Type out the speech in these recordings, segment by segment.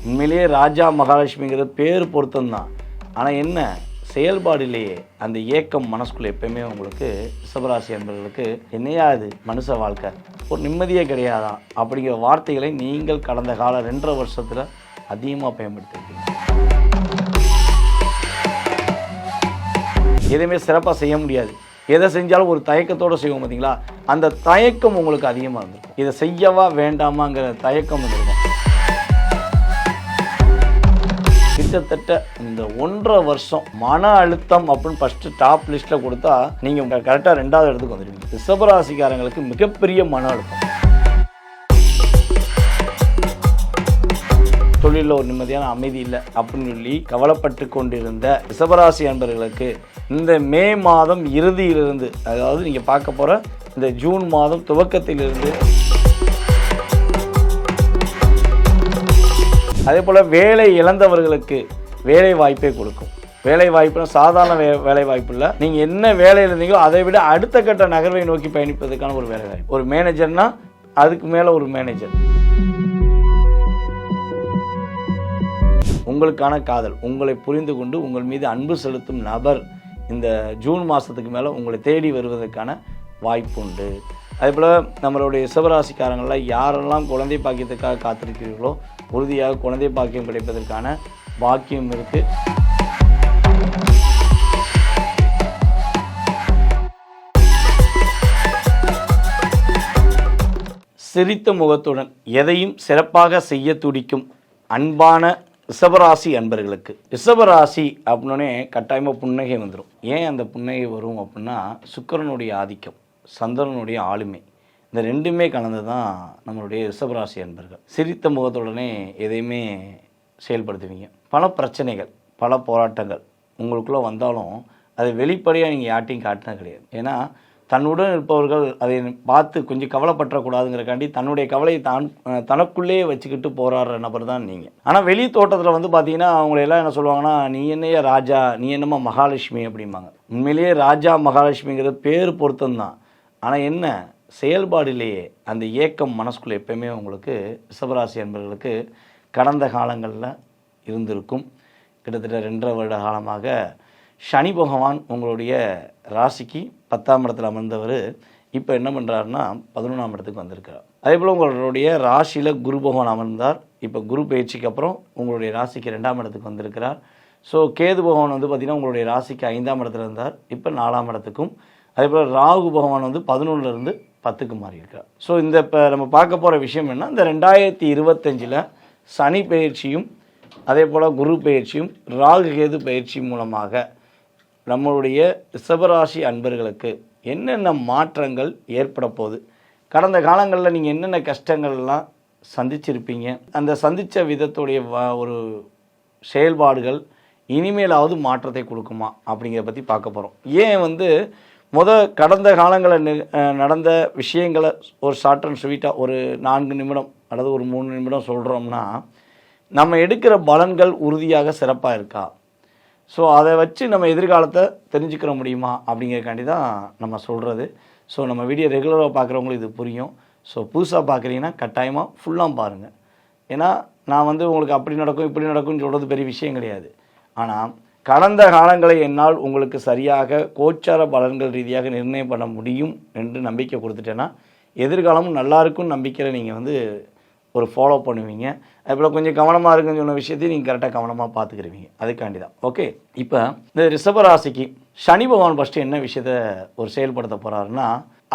உண்மையிலேயே ராஜா மகாலட்சுமிங்கிற பேர் பொருத்தம்தான். ஆனால் என்ன செயல்பாடிலேயே அந்த ஏக்கம் மனசுக்குள்ளே எப்பயுமே உங்களுக்கு ரிஷபராசி என்பவர்களுக்கு என்னையா இது மனுஷ வாழ்க்கை ஒரு நிம்மதியே கிடையாதான் அப்படிங்கிற வார்த்தைகளை நீங்கள் கடந்த கால 2.5 வருஷத்தில் அதிகமாக பயன்படுத்திருக்கீங்க. எதுவுமே சிறப்பாக செய்ய முடியாது. எதை செஞ்சாலும் ஒரு தயக்கத்தோடு செய்வோம் பார்த்தீங்களா, அந்த தயக்கம் உங்களுக்கு அதிகமாக இருந்திருக்கும். இதை செய்யவா வேண்டாமாங்கிற தயக்கம் இருந்திருக்கும். கிட்டத்தட்ட இந்த 1.5 வருஷம் மன அழுத்தம் அப்படின்னு ஃபஸ்ட்டு டாப் லிஸ்ட்டில் கொடுத்தா நீங்கள் கரெக்டாக 2வது இடத்துக்கு வந்துடுவீங்க. ரிஷபராசிக்காரங்களுக்கு மிகப்பெரிய மன அழுத்தம், தொழிலில் ஒரு நிம்மதியான அமைதி இல்லை அப்படின்னு சொல்லி கவலைப்பட்டு கொண்டிருந்த ரிஷபராசி அன்பர்களுக்கு இந்த மே மாதம் இறுதியிலிருந்து, அதாவது நீங்கள் பார்க்க போகிற இந்த ஜூன் மாதம் துவக்கத்திலிருந்து, அதே போல் வேலை இழந்தவர்களுக்கு வேலை வாய்ப்பை கொடுக்கும். வேலை வாய்ப்புனா சாதாரண வேலை வாய்ப்பு இல்லை. நீங்கள் என்ன வேலையில் இருந்தீங்களோ அதை விட அடுத்த கட்ட நகர்வை நோக்கி பயணிப்பதற்கான ஒரு வேலை வாய்ப்பு. ஒரு மேனேஜர்னா அதுக்கு மேலே ஒரு மேனேஜர். உங்களுக்கான காதல், உங்களை புரிந்து கொண்டு உங்கள் மீது அன்பு செலுத்தும் நபர் இந்த ஜூன் மாதத்துக்கு மேலே உங்களை தேடி வருவதற்கான வாய்ப்பு உண்டு. அதேபோல் நம்மளுடைய ரிஷபராசிக்காரங்களில் யாரெல்லாம் குழந்தை பாக்கியத்துக்காக காத்திருக்கிறீர்களோ உறுதியாக குழந்தை பாக்கியம் கிடைப்பதற்கான பாக்கியம் இருக்குது. சிரித்த முகத்துடன் எதையும் சிறப்பாக செய்ய துடிக்கும் அன்பான ரிஷபராசி அன்பர்களுக்கு, ரிஷபராசி அப்படின்னே கட்டாயமாக புன்னகை வந்துடும். ஏன் அந்த புன்னகை வரும் அப்படின்னா, சுக்கிரனுடைய ஆதிக்கம், சந்திரனுடைய ஆளுமை, இந்த ரெண்டுமே கலந்து தான் நம்மளுடைய ரிஷபராசி அன்பர்கள். சிரித்த முகத்துடனே எதையுமே செயல்படுத்துவீங்க. பல பிரச்சனைகள், பல போராட்டங்கள் உங்களுக்குள்ளே வந்தாலும் அதை வெளிப்படையாக நீங்கள் யார்ட்டையும் காட்டினது கிடையாது. ஏன்னா தன்னுடன் இருப்பவர்கள் அதை பார்த்து கொஞ்சம் கவலைப்பற்றக்கூடாதுங்கிறக்காண்டி தன்னுடைய கவலையை தனக்குள்ளேயே வச்சுக்கிட்டு போராடுற நபர் தான் நீங்கள். ஆனால் வெளி தோட்டத்தில் வந்து பார்த்தீங்கன்னா அவங்களெல்லாம் என்ன சொல்லுவாங்கன்னா, நீ என்னையா ராஜா, நீ என்னம்மா மகாலட்சுமி அப்படிம்பாங்க. உண்மையிலேயே ராஜா மகாலட்சுமிங்கிற பேர் பொருத்தம்தான். ஆனால் என்ன செயல்பாடிலேயே அந்த ஏக்கம் மனசுக்குள்ளே எப்பயுமே உங்களுக்கு ரிஷபராசி என்பவர்களுக்கு கடந்த காலங்களில் இருந்திருக்கும். கிட்டத்தட்ட 2.5 வருட காலமாக சனி பகவான் உங்களுடைய ராசிக்கு 10ஆம் இடத்துல அமர்ந்தவர் இப்போ என்ன பண்ணுறாருன்னா 11ஆம் இடத்துக்கு வந்திருக்கிறார். அதே போல் உங்களுடைய ராசியில் குரு பகவான் அமர்ந்தார். இப்போ குரு பயிற்சிக்கு அப்புறம் உங்களுடைய ராசிக்கு 2ஆம் இடத்துக்கு வந்திருக்கிறார். ஸோ கேது பகவான் வந்து பார்த்திங்கன்னா உங்களுடைய ராசிக்கு 5ஆம் இடத்துல இருந்தார், இப்போ 4ஆம் இடத்துக்கும். அதே போல் ராகு பகவான் வந்து 11லேருந்து 10க்கு மாறியிருக்கார். ஸோ இந்த இப்போ நம்ம பார்க்க போகிற விஷயம் என்ன, இந்த 2025 சனி பயிற்சியும் அதே போல் குரு பயிற்சியும் ராகு கேது பயிற்சி மூலமாக நம்மளுடைய ரிஷபராசி அன்பர்களுக்கு என்னென்ன மாற்றங்கள் ஏற்பட போகுது, கடந்த காலங்களில் நீங்கள் என்னென்ன கஷ்டங்கள்லாம் சந்திச்சிருப்பீங்க, அந்த சந்தித்த விதத்துடைய ஒரு செயல்பாடுகள் இனிமேலாவது மாற்றத்தை கொடுக்குமா அப்படிங்கிறத பற்றி பார்க்க போகிறோம். ஏன் கடந்த காலங்களில் நடந்த விஷயங்களை ஒரு ஷார்ட் அண்ட் ஸ்வீட்டாக ஒரு 4 நிமிடம் அல்லது ஒரு 3 நிமிடம் சொல்கிறோம்னா, நம்ம எடுக்கிற பலன்கள் உறுதியாக சிறப்பாக இருக்கா, ஸோ அதை வச்சு நம்ம எதிர்காலத்தை தெரிஞ்சுக்கிற முடியுமா அப்படிங்கிறக்காண்டி தான் நம்ம சொல்கிறது. ஸோ நம்ம வீடியோ ரெகுலராக பார்க்குறவங்களுக்கு இது புரியும். ஸோ புதுசாக பார்க்குறீங்கன்னா கட்டாயமாக ஃபுல்லாக பாருங்கள். ஏன்னா நான் உங்களுக்கு அப்படி நடக்கும் இப்படி நடக்கும்னு சொல்கிறது பெரிய விஷயம் கிடையாது. ஆனால் கடந்த காலங்களை என்னால் உங்களுக்கு சரியாக கோச்சார பலன்கள் ரீதியாக நிர்ணயம் பண்ண முடியும் என்று நம்பிக்கை கொடுத்துட்டேன்னா எதிர்காலமும் நல்லா இருக்கும்னு நம்பிக்கையில் நீங்கள் ஒரு ஃபாலோ பண்ணுவீங்க. அதுபோல் கொஞ்சம் கவனமாக இருக்குன்னு சொன்ன விஷயத்தையும் நீங்கள் கரெக்டாக கவனமாக பார்த்துக்கிருவீங்க. அதுக்காண்டி தான். ஓகே, இப்போ இந்த ரிஷபராசிக்கு சனி பகவான் ஃபஸ்ட்டு என்ன விஷயத்தை ஒரு செயல்படுத்த போகிறாருன்னா,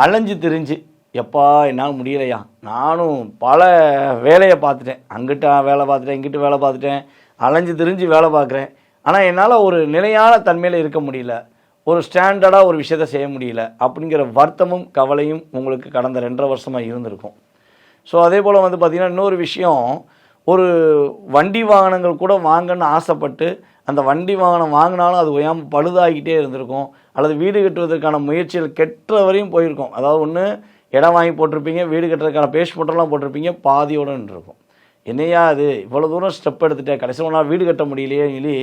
அலைஞ்சு திரிஞ்சு எப்பா என்னால் முடியலையா, நானும் பல வேலையை பார்த்துட்டேன், அங்கிட்ட வேலை பார்த்துட்டேன், இங்கிட்ட வேலை பார்த்துட்டேன், அலைஞ்சு திரிஞ்சு வேலை பார்க்குறேன், ஆனால் என்னால் ஒரு நிலையான தன்மையில் இருக்க முடியல, ஒரு ஸ்டாண்டர்டாக ஒரு விஷயத்தை செய்ய முடியல அப்படிங்கிற வருத்தமும் கவலையும் உங்களுக்கு கடந்த 2.5 வருஷமாக இருந்திருக்கும். ஸோ அதே போல் பார்த்திங்கன்னா இன்னொரு விஷயம், ஒரு வண்டி வாகனங்கள் கூட வாங்கன்னு ஆசைப்பட்டு அந்த வண்டி வாகனம் வாங்கினாலும் அது ஓயாமல் பழுதாகிட்டே இருந்திருக்கும், அல்லது வீடு கட்டுவதற்கான முயற்சிகள் கெட்ட வரையும் போயிருக்கும். அதாவது ஒன்று இடம் வாங்கி போட்டிருப்பீங்க, வீடு கட்டுறதுக்கான பேஸ்மெண்ட்டெல்லாம் போட்டிருப்பீங்க, பாதியோடு இருக்கும். என்னையா அது இவ்வளோ தூரம் ஸ்டெப் எடுத்துகிட்டேன், கடைசி ஒன்றா வீடு கட்ட முடியலையே சொல்லி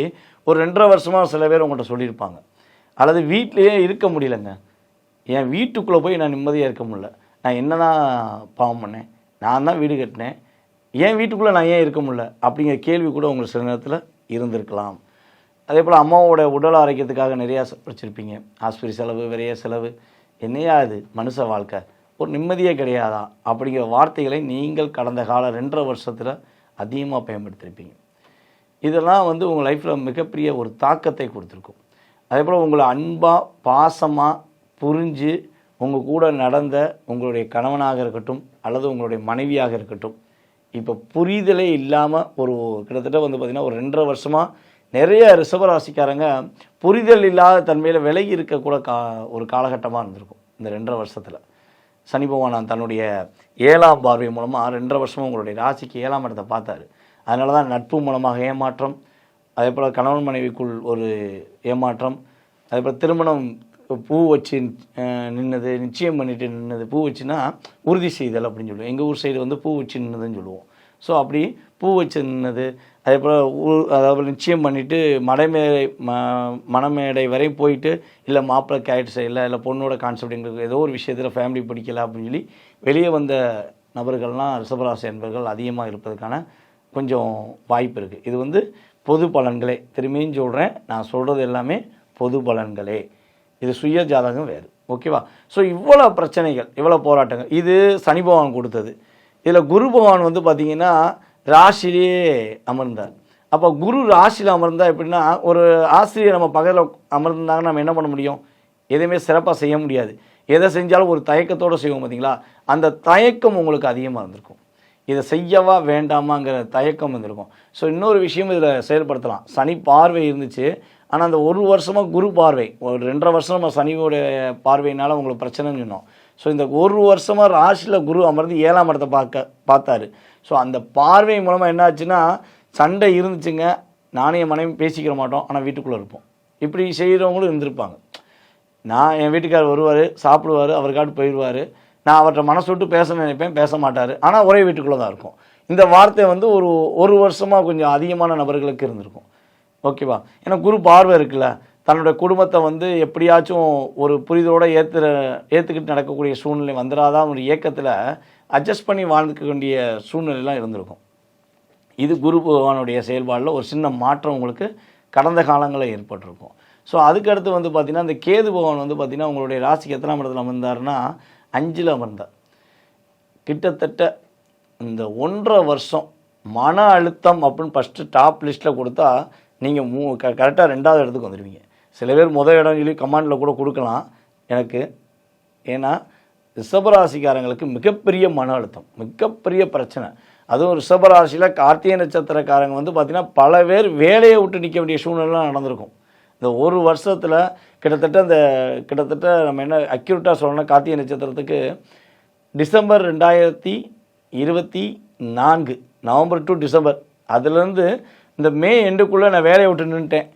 ஒரு 2.5 வருஷமாக சில பேர் உங்கள்கிட்ட சொல்லியிருப்பாங்க. அல்லது வீட்டிலையே இருக்க முடியலைங்க, என் வீட்டுக்குள்ளே போய் நான் நிம்மதியாக இருக்க முடியல, நான் என்ன தான் பாவம் பண்ணேன், நான் தான் வீடு கட்டினேன், ஏன் வீட்டுக்குள்ளே நான் ஏன் இருக்க முடியல அப்படிங்கிற கேள்வி கூட உங்களுக்கு சில நேரத்தில் இருந்திருக்கலாம். அதே போல் அம்மாவோட உடல் ஆரோக்கியத்துக்காக நிறையா வச்சுருப்பீங்க. ஆஸ்பத்திரி செலவு, விரைய செலவு, என்னையா இது மனுஷ வாழ்க்கை, ஒரு நிம்மதியே கிடையாதா அப்படிங்கிற வார்த்தைகளை நீங்கள் கடந்த கால 2.5 வருஷத்தில் அதிகமாக பயன்படுத்தியிருப்பீங்க. இதெல்லாம் உங்கள் லைஃப்பில் மிகப்பெரிய ஒரு தாக்கத்தை கொடுத்துருக்கும். அதே போல் உங்களை அன்பாக பாசமாக புரிஞ்சு உங்கள் கூட நடந்த உங்களுடைய கணவனாக இருக்கட்டும் அல்லது உங்களுடைய மனைவியாக இருக்கட்டும், இப்போ புரிதலே இல்லாமல் ஒரு கிட்டத்தட்ட பார்த்திங்கன்னா ஒரு 2.5 வருஷமாக நிறைய ரிஷபராசிக்காரங்க புரிதல் இல்லாத தன்மையில் விலகி இருக்கக்கூட ஒரு காலகட்டமாக இருந்திருக்கும். இந்த 2.5 வருஷத்தில் சனி பகவான் தன்னுடைய 7ஆம் பார்வை மூலமாக 2.5 வருஷமாக உங்களுடைய ராசிக்கு 7ஆம் இடத்தை பார்த்தாரு. அதனால தான் நட்பு மூலமாக ஏமாற்றம், அதே போல் கணவன் மனைவிக்குள் ஒரு ஏமாற்றம், அதே போல் திருமணம் பூ வச்சு நின்னது, நிச்சயம் பண்ணிட்டு நின்னது. பூ வச்சுன்னா உறுதி செய்தல் அப்படின்னு சொல்லுவோம். எங்கள் ஊர் சைடு பூ வச்சு நின்னதுன்னு சொல்லுவோம். ஸோ அப்படி பூ வச்சு நின்னது, அதே போல் அதாவது நிச்சயம் பண்ணிவிட்டு மணமேடை வரை போயிட்டு இல்லை மாப்பிள்ளை கேரக்டர் சைடில் இல்லை பொண்ணோட கான்செப்ட் எங்களுக்கு ஏதோ ஒரு விஷயத்தில் ஃபேமிலி பிடிக்கல அப்படின்னு சொல்லி வெளியே வந்த நபர்கள்லாம் ரிஷபராசி என்பர்கள் அதிகமாக இருப்பதற்கான கொஞ்சம் வாய்ப்பு இருக்குது. இது பொது பலன்களே, திரும்பியும் சொல்கிறேன், நான் சொல்கிறது எல்லாமே பொது பலன்களே. இது சுய ஜாதகம் வேறு. ஓகேவா? ஸோ இவ்வளோ பிரச்சனைகள், இவ்வளோ போராட்டங்கள், இது சனி பகவான் கொடுத்தது. இதில் குரு பகவான் பார்த்திங்கன்னா ராசிலேயே அமர்ந்தார். அப்போ குரு ராசியில் அமர்ந்தால் எப்படின்னா, ஒரு ஆசிரியர் நம்ம பக்கத்தில் அமர்ந்தாங்கன்னா நம்ம என்ன பண்ண முடியும்? எதையுமே சிறப்பாக செய்ய முடியாது. எதை செஞ்சாலும் ஒரு தயக்கத்தோடு செய்வோம் பார்த்தீங்களா? அந்த தயக்கம் உங்களுக்கு அதிகமாக இருந்திருக்கும். இதை செய்யவா வேண்டாமாங்கிற தயக்கம் இருந்திருக்கும். ஸோ இன்னொரு விஷயம் இதில் செயல்படுத்தலாம். சனி பார்வை இருந்துச்சு, ஆனால் அந்த 1 வருஷமாக குரு பார்வை, ஒரு 2.5 வருஷம் நம்ம சனியோட பார்வையினால் உங்களுக்கு பிரச்சனைன்னு சொன்னோம். ஸோ இந்த 1 வருஷமாக ராசியில் குரு அமர்ந்து 7ஆம் இடத்தை பார்த்தாரு. ஸோ அந்த பார்வை மூலமாக என்ன ஆச்சுன்னா, சண்டை இருந்துச்சுங்க, நானே என் மனைவி பேசிக்கிற மாட்டோம், ஆனால் வீட்டுக்குள்ளே இருப்போம். இப்படி செய்கிறவங்களும் இருந்திருப்பாங்க. நான் என் வீட்டுக்காரர் வருவார், சாப்பிடுவார், அவருக்காட்டு போயிடுவார், நான் அவர்கிட்ட மனசு விட்டு பேச நினைப்பேன், பேச மாட்டார், ஆனால் ஒரே வீட்டுக்குள்ளே தான் இருக்கும். இந்த வார்த்தை ஒரு வருஷமாக கொஞ்சம் அதிகமான நபர்களுக்கு இருந்திருக்கும். ஓகேவா? ஏன்னா குரு பார்வை இருக்குல்ல, தன்னுடைய குடும்பத்தை எப்படியாச்சும் ஒரு புரிதலோடு ஏற்றுக்கிட்டு நடக்கக்கூடிய சூழ்நிலை வந்துடாதான் ஒரு இயக்கத்தில் அட்ஜஸ்ட் பண்ணி வாழ்ந்துக்க வேண்டிய சூழ்நிலைலாம் இருந்திருக்கும். இது குரு பகவானுடைய செயல்பாடில் ஒரு சின்ன மாற்றம் உங்களுக்கு கடந்த காலங்களில் ஏற்பட்டிருக்கும். ஸோ அதுக்கடுத்து பார்த்திங்கன்னா, இந்த கேது பகவான் பார்த்திங்கன்னா உங்களுடைய ராசிக்கு எத்தனாம் இடத்துல அமர்ந்தார்னா 5ல் அமர்ந்தார். கிட்டத்தட்ட இந்த 1.5 வருஷம் மன அழுத்தம் அப்படின்னு ஃபஸ்ட்டு டாப் லிஸ்ட்டில் கொடுத்தா நீங்கள் கரெக்டாக 2வது இடத்துக்கு வந்துடுவீங்க. சில பேர் முதல் இடம் சொல்லி கமாண்டில் கூட கொடுக்கலாம் எனக்கு. ஏன்னா ரிஷபராசிக்காரங்களுக்கு மிகப்பெரிய மன அழுத்தம், மிகப்பெரிய பிரச்சனை. அதுவும் ரிஷபராசியில் கார்த்திகை நட்சத்திரக்காரங்க பார்த்திங்கன்னா பல பேர் வேலையை விட்டு நிற்க வேண்டிய சூழ்நிலைலாம் நடந்திருக்கும். இந்த 1 வருஷத்தில் கிட்டத்தட்ட நம்ம என்ன அக்யூரேட்டாக சொல்லணும்னா, கார்த்திகை நட்சத்திரத்துக்கு டிசம்பர் 2024 நவம்பர் டு டிசம்பர், அதுலேருந்து இந்த மே எண்டுக்குள்ளே நான் வேலையை விட்டு நின்றுட்டேன்,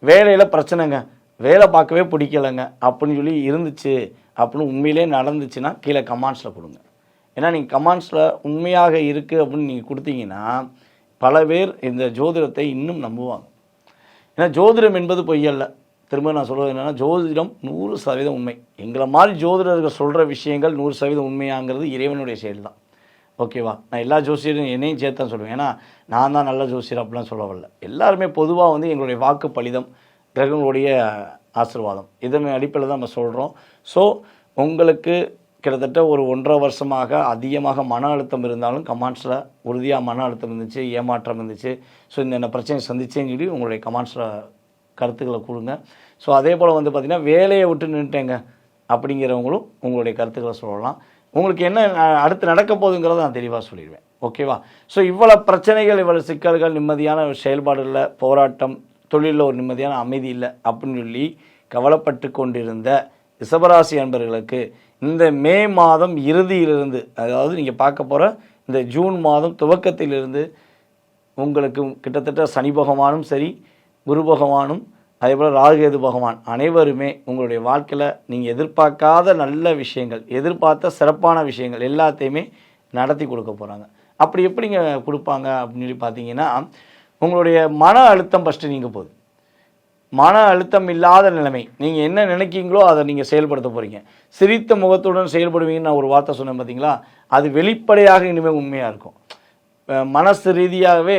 வேலையில் பிரச்சனைங்க, வேலை பார்க்கவே பிடிக்கலைங்க அப்படின்னு சொல்லி இருந்துச்சு அப்படின்னு உண்மையிலே நடந்துச்சுன்னா கீழே கமெண்ட்ஸில் கொடுங்க. ஏன்னா நீங்கள் கமெண்ட்ஸில் உண்மையாக இருக்குது அப்படின்னு நீங்கள் கொடுத்தீங்கன்னா பல பேர் இந்த ஜோதிடத்தை இன்னும் நம்புவாங்க. ஏன்னா ஜோதிடம் என்பது பொய்யல்ல. திரும்ப நான் சொல்கிறது என்னென்னா, ஜோதிடம் 100% உண்மை. எங்களை மாதிரி ஜோதிடர்கள் சொல்கிற விஷயங்கள் 100% உண்மையாங்கிறது இறைவனுடைய செயல் தான். ஓகேவா? நான் எல்லா ஜோசியரும் என்னையும் சேர்த்து தான் சொல்லுவேன். ஏன்னா நான் தான் நல்ல ஜோசியர் அப்படிலாம் சொல்ல வரல. எல்லாருமே பொதுவாக எங்களுடைய வாக்கு பலிதம், கிரகங்களுடைய ஆசீர்வாதம், இதன் அடிப்படையில் தான் நம்ம சொல்கிறோம். ஸோ உங்களுக்கு கிட்டத்தட்ட ஒரு 1.5 வருஷமாக அதிகமாக மன அழுத்தம் இருந்தாலும் கமெண்ட்ஸில் உறுதியாக மன அழுத்தம் இருந்துச்சு, ஏமாற்றம் இருந்துச்சு, ஸோ இந்த பிரச்சனை சந்திச்சேன்னு சொல்லி உங்களுடைய கமெண்ட்ஸில் கருத்துக்களை கொடுங்க. ஸோ அதே போல் பார்த்திங்கன்னா வேலையை விட்டு நின்றுட்டேங்க அப்படிங்கிறவங்களும் உங்களுடைய கருத்துக்களை சொல்லலாம். உங்களுக்கு என்ன அடுத்து நடக்க போகுதுங்கிறத நான் தெளிவாக சொல்லிடுவேன். ஓகேவா? ஸோ இவ்வளோ பிரச்சனைகள், இவ்வளோ சிக்கல்கள், நிம்மதியான செயல்பாடு இல்லை, போராட்டம், தொழிலில் ஒரு நிம்மதியான அமைதி இல்லை அப்படின்னு சொல்லி கவலைப்பட்டு கொண்டிருந்த ரிஷபராசி அன்பர்களுக்கு இந்த மே மாதம் இறுதியிலிருந்து, அதாவது நீங்கள் பார்க்க போகிற இந்த ஜூன் மாதம் துவக்கத்திலிருந்து உங்களுக்கு கிட்டத்தட்ட சனி பகவானும் சரி, குரு பகவானும், அதே போல் ராகுகேது பகவான் அனைவருமே உங்களுடைய வாழ்க்கையில் நீங்கள் எதிர்பார்க்காத நல்ல விஷயங்கள், எதிர்பார்த்த சிறப்பான விஷயங்கள் எல்லாத்தையுமே நடத்தி கொடுக்க போகிறாங்க. அப்படி எப்படிங்க கொடுப்பாங்க அப்படின்னு சொல்லி பார்த்தீங்கன்னா, உங்களுடைய மன அழுத்தம் ஃபஸ்ட்டு நீங்கள் போகுது. மன அழுத்தம் இல்லாத நிலைமை, நீங்கள் என்ன நினைக்கிங்களோ அதை நீங்கள் செயல்படுத்த போகிறீங்க. சிரித்த முகத்துடன் செயல்படுவீங்கன்னு நான் ஒரு வார்த்தை சொன்னேன் பார்த்தீங்களா, அது வெளிப்படையாக இனிமேல் உண்மையாக இருக்கும். மனசு ரீதியாகவே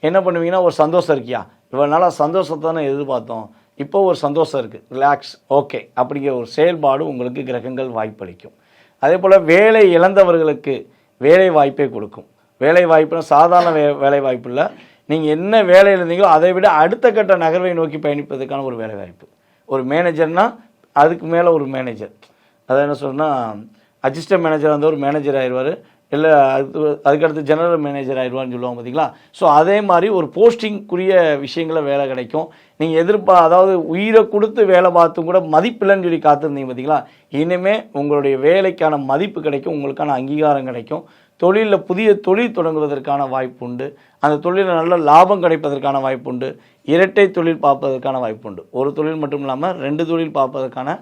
என்ன பண்ணுவீங்கன்னா, ஒரு சந்தோஷம் இருக்கியா, இவ்வளோ நாளாக சந்தோஷத்தை தானே எதிர்பார்த்தோம், இப்போ ஒரு சந்தோஷம் இருக்குது, ரிலாக்ஸ், ஓகே அப்படிங்கிற ஒரு செயல்பாடு உங்களுக்கு கிரகங்கள் வாய்ப்பளிக்கும். அதே போல் வேலை இழந்தவர்களுக்கு வேலை வாய்ப்பை கொடுக்கும். வேலை வாய்ப்புனா சாதாரண வேலை வாய்ப்பு இல்லை, நீங்கள் என்ன வேலையில் இருந்தீங்களோ அதை விட அடுத்த கட்ட நகர்வை நோக்கி பயணிப்பதற்கான ஒரு வேலை வாய்ப்பு. ஒரு மேனேஜர்னால் அதுக்கு மேலே ஒரு மேனேஜர், அதை என்ன சொன்னால் அசிஸ்டன்ட் மேனேஜராக இருந்த ஒரு மேனேஜர் ஆயிடுவார், இல்லை அதுக்கடுத்து ஜெனரல் மேனேஜர் ஆயிடுவான்னு சொல்லுவாங்க பார்த்தீங்களா. ஸோ அதே மாதிரி ஒரு போஸ்டிங்குரிய விஷயங்களில் வேலை கிடைக்கும். நீங்கள் அதாவது உயிரை கொடுத்து வேலை பார்த்தும் கூட மதிப்பில்லைன்னு சொல்லி காத்திருந்தீங்க பார்த்தீங்களா, இனிமேல் உங்களுடைய வேலைக்கான மதிப்பு கிடைக்கும், உங்களுக்கான அங்கீகாரம் கிடைக்கும். தொழிலில் புதிய தொழில் தொடங்குவதற்கான வாய்ப்பு உண்டு, அந்த தொழிலில் நல்ல லாபம் கிடைப்பதற்கான வாய்ப்பு உண்டு, இரட்டை தொழில் பார்ப்பதற்கான வாய்ப்பு உண்டு. ஒரு தொழில் மட்டும் இல்லாமல் 2 தொழில் பார்ப்பதற்கான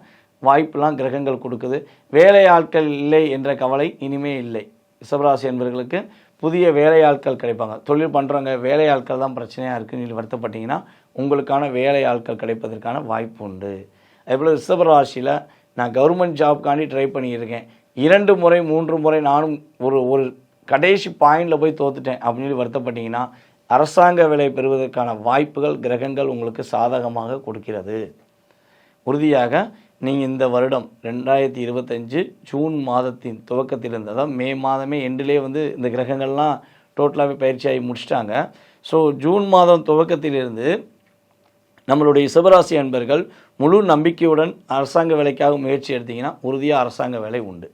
வாய்ப்பெலாம் கிரகங்கள் கொடுக்குது. வேலை ஆட்கள் இல்லை என்ற கவலை இனிமே இல்லை. ரிஷபராசி என்பவர்களுக்கு புதிய வேலையாட்கள் கிடைப்பாங்க. தொழில் பண்ணுறவங்க வேலையாட்கள் தான் பிரச்சனையாக இருக்குன்னு சொல்லி வருத்தப்பட்டீங்கன்னா உங்களுக்கான வேலையாட்கள் கிடைப்பதற்கான வாய்ப்பு உண்டு. அதேபோல் ரிஷபராசியில் நான் கவர்மெண்ட் ஜாப்காண்டி ட்ரை பண்ணியிருக்கேன், 2 முறை 3 முறை நானும் ஒரு கடைசி பாயிண்டில் போய் தோத்துட்டேன் அப்படின்னு சொல்லி வருத்தப்பட்டீங்கன்னா அரசாங்க வேலை பெறுவதற்கான வாய்ப்புகள் கிரகங்கள் உங்களுக்கு சாதகமாக கொடுக்கிறது. உறுதியாக நீங்கள் இந்த வருடம் 2025 ஜூன் மாதத்தின் துவக்கத்திலிருந்து, அதாவது மே மாதமே எண்டிலே இந்த கிரகங்கள்லாம் டோட்டலாகவே பயிற்சியாகி முடிச்சிட்டாங்க. ஸோ ஜூன் மாதம் துவக்கத்திலிருந்து நம்மளுடைய ரிஷபராசி அன்பர்கள் முழு நம்பிக்கையுடன் அரசாங்க வேலைக்காக முயற்சி எடுத்திங்கன்னா உறுதியாக அரசாங்க வேலை உண்டு.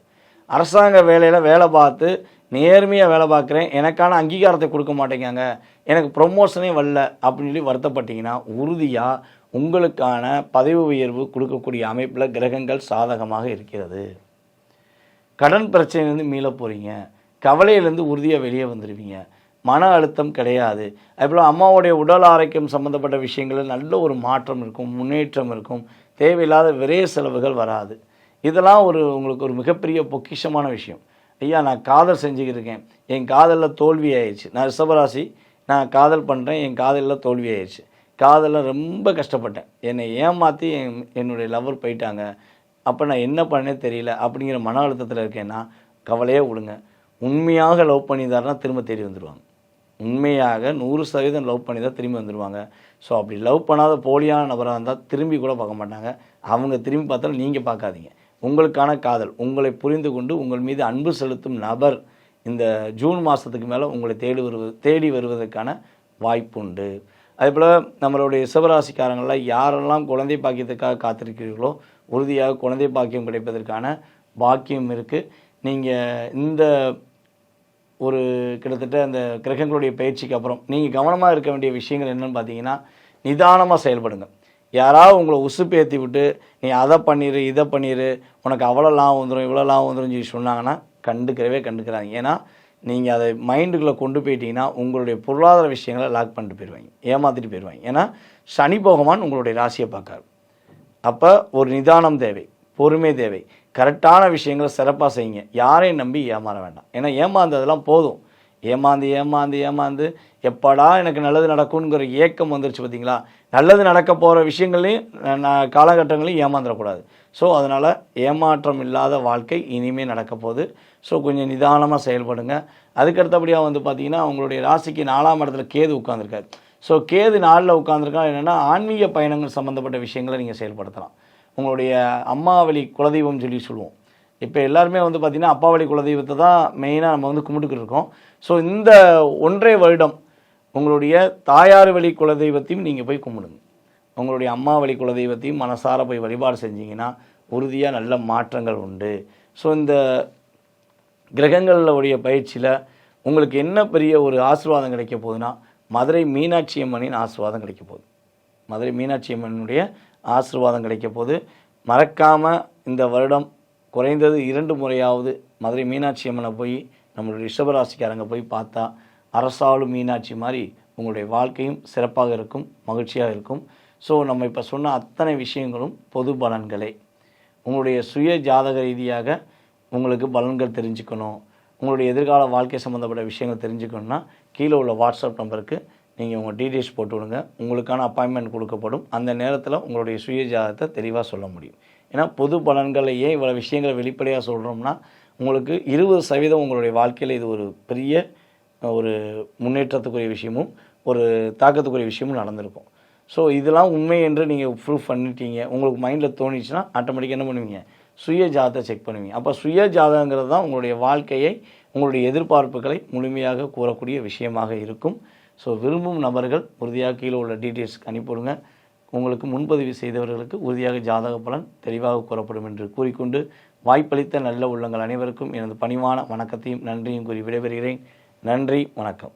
அரசாங்க வேலையில் வேலை பார்த்து நேர்மையாக வேலை பார்க்குறேன், எனக்கான அங்கீகாரத்தை கொடுக்க மாட்டேங்காங்க, எனக்கு ப்ரொமோஷனே வரல அப்படின்னு சொல்லி வருத்தப்பட்டீங்கன்னா உறுதியாக உங்களுக்கான பதவி உயர்வு கொடுக்கக்கூடிய அமைப்பில் கிரகங்கள் சாதகமாக இருக்கிறது. கடன் பிரச்சனையிலேருந்து மீள போகிறீங்க, கவலையிலேருந்து உறுதியாக வெளியே வந்துடுவீங்க, மன அழுத்தம் கிடையாது. அதுபோல் அம்மாவுடைய உடல் ஆரோக்கியம் சம்மந்தப்பட்ட விஷயங்களில் நல்ல ஒரு மாற்றம் இருக்கும், முன்னேற்றம் இருக்கும், தேவையில்லாத விரைய செலவுகள் வராது. இதெல்லாம் உங்களுக்கு ஒரு மிகப்பெரிய பொக்கிஷமான விஷயம். ஐயா நான் காதல் செஞ்சுக்கிட்டு இருக்கேன், என் காதலில் தோல்வி ஆயிடுச்சு, நான் ரிஷபராசி, நான் காதல் பண்ணுறேன், என் காதலில் தோல்வி ஆயிடுச்சு, காதலில் ரொம்ப கஷ்டப்பட்டேன், என்னை ஏமாற்றி என்னுடைய லவர் போயிட்டாங்க, அப்போ நான் என்ன பண்ணே தெரியல அப்படிங்கிற மன அழுத்தத்தில் இருக்கேன்னா கவலையே விடுங்க. உண்மையாக லவ் பண்ணிதாருன்னா திரும்ப தேடி வந்துடுவாங்க. உண்மையாக 100% லவ் பண்ணி தான் திரும்பி வந்துடுவாங்க. ஸோ அப்படி லவ் பண்ணாத போலியான நபராக இருந்தால் திரும்பி கூட பார்க்க மாட்டாங்க. அவங்க திரும்பி பார்த்தாலும் நீங்கள் பார்க்காதீங்க. உங்களுக்கான காதல், உங்களை புரிந்து கொண்டு உங்கள் மீது அன்பு செலுத்தும் நபர் இந்த ஜூன் மாதத்துக்கு மேலே உங்களை தேடி வருவதற்கான வாய்ப்பு உண்டு. அதேபோல் நம்மளுடைய ரிஷபராசிக்காரங்களில் யாரெல்லாம் குழந்தை பாக்கியத்துக்காக காத்திருக்கிறீர்களோ உறுதியாக குழந்தை பாக்கியம் கிடைப்பதற்கான பாக்கியம் இருக்குது. நீங்கள் இந்த ஒரு கிட்டத்தட்ட அந்த கிரகங்களுடைய பயிற்சிக்கு அப்புறம் நீங்கள் கவனமாக இருக்க வேண்டிய விஷயங்கள் என்னென்னு பார்த்தீங்கன்னா, நிதானமாக செயல்படுங்க. யாராவது உங்களை உசுப்பேற்றி விட்டு நீ அதை பண்ணிடு இதை பண்ணிடு உனக்கு அவ்வளோ லாபம் வந்துடும் இவ்வளோ லாபம் வந்துடும் சொல்லி சொன்னாங்கன்னா கண்டுக்கிறாங்க. ஏன்னா நீங்கள் அதை மைண்டுக்குள்ளே கொண்டு போயிட்டீங்கன்னா உங்களுடைய பொருளாதார விஷயங்களை லாக் பண்ணிட்டு போயிடுவாங்க, ஏமாற்றிட்டு போயிடுவாங்க. ஏன்னா சனி பகவான் உங்களுடைய ராசியை பார்க்காரு. அப்போ ஒரு நிதானம் தேவை, பொறுமை தேவை, கரெக்டான விஷயங்களை சிறப்பாக செய்யுங்க. யாரையும் நம்பி ஏமாற வேண்டாம். ஏன்னா ஏமாந்ததெல்லாம் போதும். ஏமாந்து எப்படா எனக்கு நல்லது நடக்கும்ங்கிற ஏக்கம் வந்துருச்சு பார்த்தீங்களா. நல்லது நடக்க போகிற விஷயங்களையும் காலகட்டங்களையும் ஏமாந்துடக்கூடாது. ஸோ அதனால் ஏமாற்றம் இல்லாத வாழ்க்கை இனிமேல் நடக்க போகுது. ஸோ கொஞ்சம் நிதானமாக செயல்படுங்க. அதுக்கடுத்தபடியாக பார்த்தீங்கன்னா உங்களுடைய ராசிக்கு 4ஆம் இடத்துல கேது உட்காந்துருக்காரு. ஸோ கேது 4ல் உட்காந்துருக்கா என்னென்னா ஆன்மீக பயணங்கள் சம்மந்தப்பட்ட விஷயங்களை நீங்கள் செயல்படுத்தலாம். உங்களுடைய அம்மா வழி குலதெய்வம் சொல்லி சொல்லுவோம். இப்போ எல்லாருமே பார்த்திங்கன்னா அப்பா வழி குலதெய்வத்தை தான் மெயினாக நம்ம கும்பிட்டுக்கிட்டு இருக்கோம். ஸோ இந்த 1.5 வருடம் உங்களுடைய தாயார் வழி குலதெய்வத்தையும் நீங்கள் போய் கும்பிடுங்க. உங்களுடைய அம்மா வழி குலதெய்வத்தையும் மனசார போய் வழிபாடு செஞ்சிங்கன்னா உறுதியாக நல்ல மாற்றங்கள் உண்டு. ஸோ இந்த கிரகங்களுடைய பயிற்சியில் உங்களுக்கு என்ன பெரிய ஒரு ஆசீர்வாதம் கிடைக்க போகுதுன்னா மதுரை மீனாட்சி அம்மனின் ஆசீர்வாதம் கிடைக்க போகுது. மதுரை மீனாட்சி அம்மனுடைய ஆசீர்வாதம் கிடைக்க போது. மறக்காமல் இந்த வருடம் குறைந்தது 2 முறையாவது மதுரை மீனாட்சி அம்மனை போய் நம்மளுடைய ரிஷபராசிக்காரங்க போய் பார்த்தா அரசாளும் மீனாட்சி மாதிரி உங்களுடைய வாழ்க்கையும் சிறப்பாக இருக்கும், மகிழ்ச்சியாக இருக்கும். ஸோ நம்ம இப்போ சொன்ன அத்தனை விஷயங்களும் பொது பலன்களே. உங்களுடைய சுய ஜாதக ரீதியாக உங்களுக்கு பலன்கள் தெரிஞ்சுக்கணும், உங்களுடைய எதிர்கால வாழ்க்கை சம்மந்தப்பட்ட விஷயங்கள் தெரிஞ்சுக்கணுன்னா கீழே உள்ள வாட்ஸ்அப் நம்பருக்கு நீங்கள் உங்கள் டீட்டெயில்ஸ் போட்டு விடுங்க. உங்களுக்கான அப்பாயின்மெண்ட் கொடுக்கப்படும். அந்த நேரத்தில் உங்களுடைய சுய ஜாதகத்தை தெளிவாக சொல்ல முடியும். ஏன்னா பொது பலன்களை ஏன் இவ்வளோ விஷயங்களை வெளிப்படையாக சொல்கிறோம்னா உங்களுக்கு 20% உங்களுடைய வாழ்க்கையில் இது ஒரு பெரிய ஒரு முன்னேற்றத்துக்குரிய விஷயமும் ஒரு தாக்கத்துக்குரிய விஷயமும் நடந்திருக்கும். ஸோ இதெல்லாம் உண்மை என்று நீங்கள் ப்ரூஃப் பண்ணிட்டீங்க, உங்களுக்கு மைண்டில் தோணிச்சுன்னா ஆட்டோமேட்டிக்காக என்ன பண்ணுவீங்க, சுய ஜாதகத்தை செக் பண்ணுவீங்க. அப்போ சுய ஜாதகங்கிறது தான் உங்களுடைய வாழ்க்கையை, உங்களுடைய எதிர்பார்ப்புகளை முழுமையாக கூறக்கூடிய விஷயமாக இருக்கும். ஸோ விரும்பும் நபர்கள் உறுதியாக கீழே உள்ள டீட்டெயில்ஸ்க்கு அனுப்பிவிடுங்க. உங்களுக்கு முன்பதிவு செய்தவர்களுக்கு உறுதியாக ஜாதக பலன் தெளிவாக கூறப்படும் என்று கூறிக்கொண்டு, வாய்ப்பளித்த நல்ல உள்ளங்கள் அனைவருக்கும் எனது பணிவான வணக்கத்தையும் நன்றியும் கூறி விடைபெறுகிறேன். நன்றி, வணக்கம்.